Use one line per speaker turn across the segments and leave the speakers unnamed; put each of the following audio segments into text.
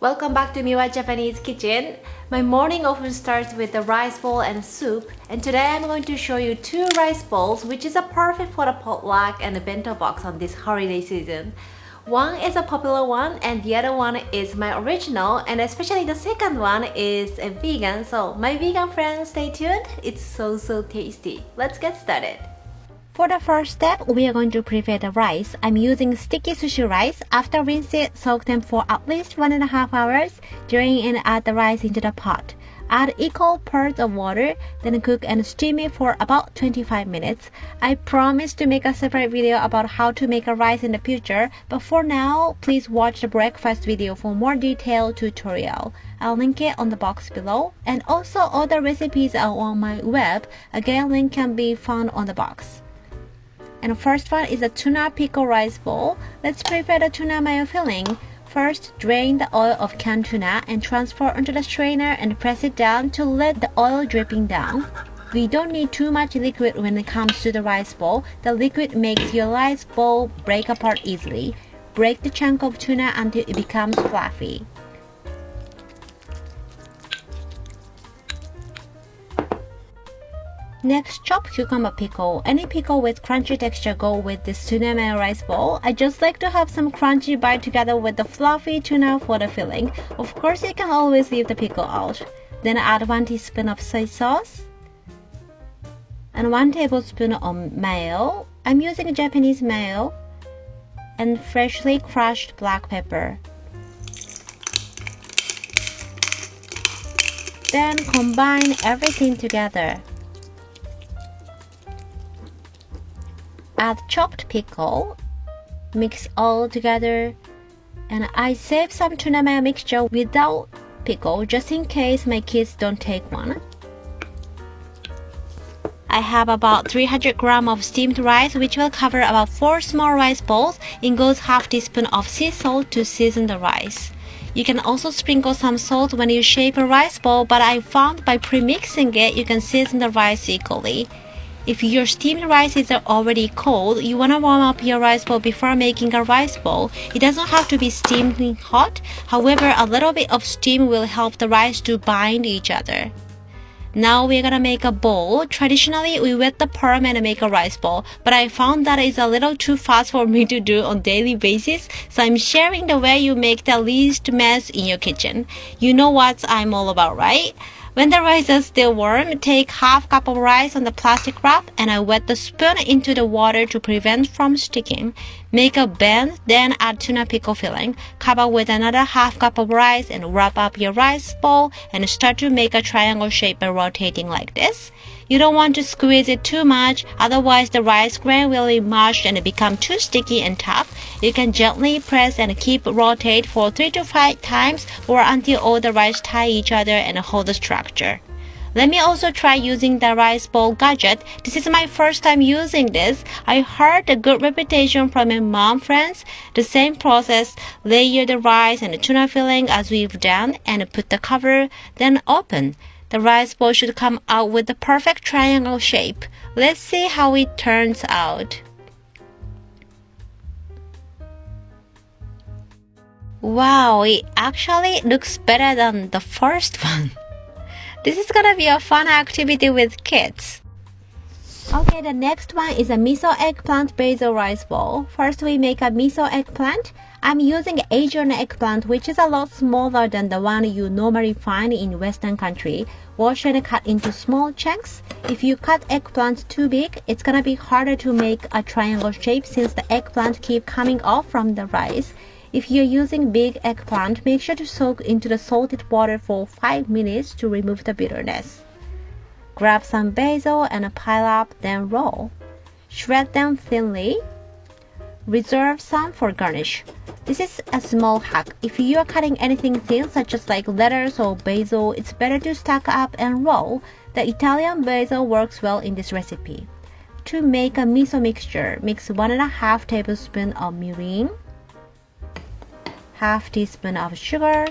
Welcome back to Miwa Japanese Kitchen. My morning often starts with the rice bowl and soup, and today I'm going to show you two rice bowls which is a perfect for a potluck and a bento box on this holiday season. One is a popular one and the other one is my original, and especially the second one is a vegan, so my vegan friends, stay tuned. It's so tasty. Let's get started. For the first step, we are going to prepare the rice. I'm using sticky sushi rice. After rinse it, soak them for at least 1.5 hours. Drain and add the rice into the pot. Add equal parts of water, then cook and steam it for about 25 minutes. I promise to make a separate video about how to make a rice in the future, but for now, please watch the breakfast video for more detailed tutorial. I'll link it on the box below, and also all the recipes are on my web. Again, link can be found on the box. And the first one is a tuna pickle rice bowl. Let's prepare the tuna mayo filling. First, drain the oil of canned tuna and transfer onto the strainer and press it down to let the oil dripping down. We don't need too much liquid when it comes to the rice bowl. The liquid makes your rice bowl break apart easily. Break the chunk of tuna until it becomes fluffy. Next, chop cucumber pickle. Any pickle with crunchy texture go with this tuna mayo rice bowl. I just like to have some crunchy bite together with the fluffy tuna for the filling. Of course, you can always leave the pickle out. Then add 1 teaspoon of soy sauce and 1 tablespoon of mayo. I'm using Japanese mayo and freshly crushed black pepper. Then combine everything together. Add chopped pickle, mix all together, and I save some tuna mayo mixture without pickle just in case my kids don't take one. I have about 300 grams of steamed rice, which will cover about 4 small rice bowls. In goes half teaspoon of sea salt to season the rice. You can also sprinkle some salt when you shape a rice bowl, but I found by pre-mixing it, you can season the rice equally. If your steamed rice is already cold, you want to warm up your rice bowl before making a rice bowl. It doesn't have to be steaming hot. However, a little bit of steam will help the rice to bind each other. Now we're gonna make a bowl. Traditionally, we wet the palm and make a rice bowl, but I found that it's a little too fast for me to do on daily basis, so I'm sharing the way you make the least mess in your kitchen. You know what I'm all about, right? When the rice is still warm, take half cup of rice on the plastic wrap and I wet the spoon into the water to prevent from sticking. Make a bend, then add tuna pickle filling. Cover with another half cup of rice and wrap up your rice bowl and start to make a triangle shape by rotating like this. You don't want to squeeze it too much, otherwise the rice grain will be mushed and become too sticky and tough. You can gently press and keep rotate for 3 to 5 times or until all the rice tie each other and hold the structure. Let me also try using the rice bowl gadget. This is my first time using this. I heard a good reputation from my mom friends. The same process, layer the rice and the tuna filling as we've done and put the cover, then open. The rice bowl should come out with the perfect triangle shape. Let's see how it turns out. Wow, it actually looks better than the first one. This is gonna be a fun activity with kids. Okay, the next one is a miso eggplant basil rice bowl. First, we make a miso eggplant. I'm using Asian eggplant, which is a lot smaller than the one you normally find in Western country. Wash and cut into small chunks. If you cut eggplant too big, it's gonna be harder to make a triangle shape since the eggplant keep coming off from the rice. If you're using big eggplant, make sure to soak into the salted water for 5 minutes to remove the bitterness. Grab some basil and pile up, then roll. Shred them thinly. Reserve some for garnish. This is a small hack. If you are cutting anything thin, such as like lettuce or basil, it's better to stack up and roll. The Italian basil works well in this recipe. To make a miso mixture, mix 1.5 tablespoons of mirin, half teaspoon of sugar,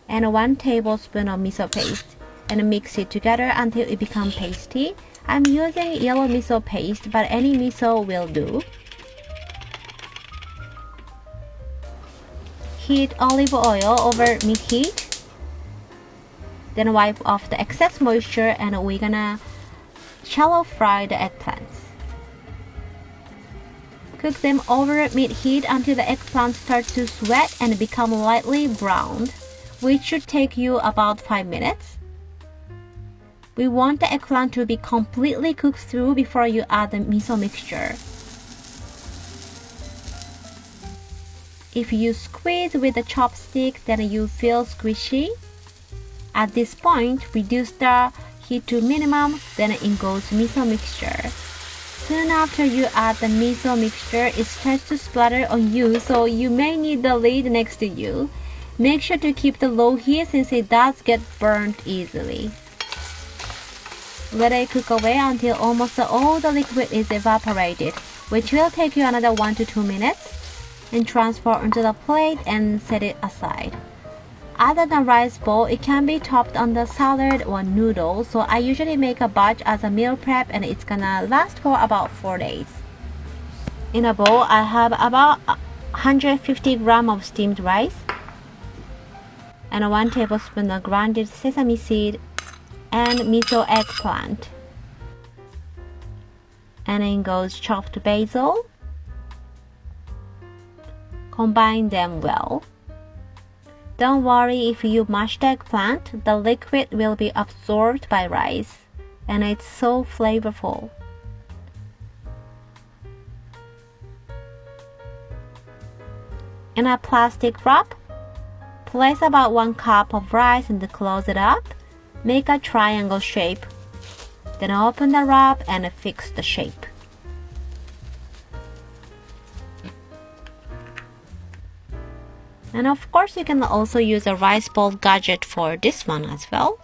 and 1 tablespoon of miso paste, and mix it together until it becomes pasty. I'm using yellow miso paste, but any miso will do. heat olive oil over mid-heat. Then wipe off the excess moisture and we're gonna shallow fry the eggplants. Cook them over mid-heat until the eggplant starts to sweat and become lightly browned, which should take you about 5 minutes. We want the eggplant to be completely cooked through before you add the miso mixture. If you squeeze with a chopstick, then you feel squishy. At this point, reduce the heat to minimum, then in goes miso mixture. Soon after you add the miso mixture, it starts to splatter on you, so you may need the lid next to you. Make sure to keep the low heat since it does get burnt easily. Let it cook away until almost all the liquid is evaporated, which will take you another 1 to 2 minutes. And transfer onto the plate and set it aside. Other than rice bowl, it can be topped on the salad or noodle, so I usually make a batch as a meal prep and it's gonna last for about 4 days. In a bowl, I have about 150 grams of steamed rice and 1 tablespoon of grounded sesame seed and miso eggplant. And in goes chopped basil. Combine them well. Don't worry if you mash the eggplant, the liquid will be absorbed by rice, and it's so flavorful. In a plastic wrap, place about 1 cup of rice and close it up. Make a triangle shape. Then open the wrap and fix the shape. And of course, you can also use a rice bowl gadget for this one as well.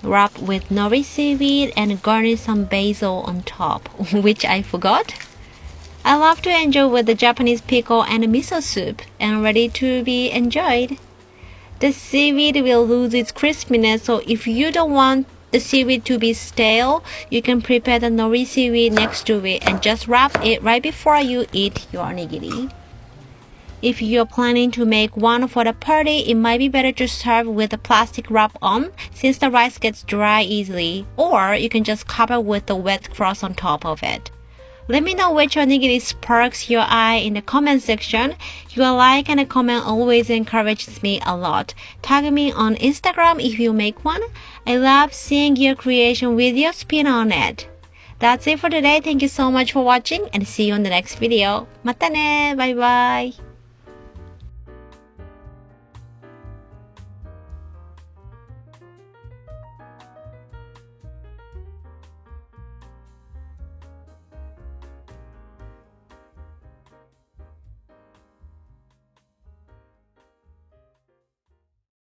Wrap with nori seaweed and garnish some basil on top, which I forgot. I love to enjoy with the Japanese pickle and miso soup, and ready to be enjoyed. The seaweed will lose its crispiness, so if you don't want the seaweed to be stale, you can prepare the nori seaweed next to it and just wrap it right before you eat your onigiri. If you're planning to make one for the party, it might be better to serve with a plastic wrap on since the rice gets dry easily, or you can just cover with the wet crust on top of it. Let me know which onigiri sparks your eye in the comment section. Your like and a comment always encourages me a lot. Tag me on Instagram if you make one. I love seeing your creation with your spin on it. That's it for today. Thank you so much for watching and see you on the next video. またね. Bye bye.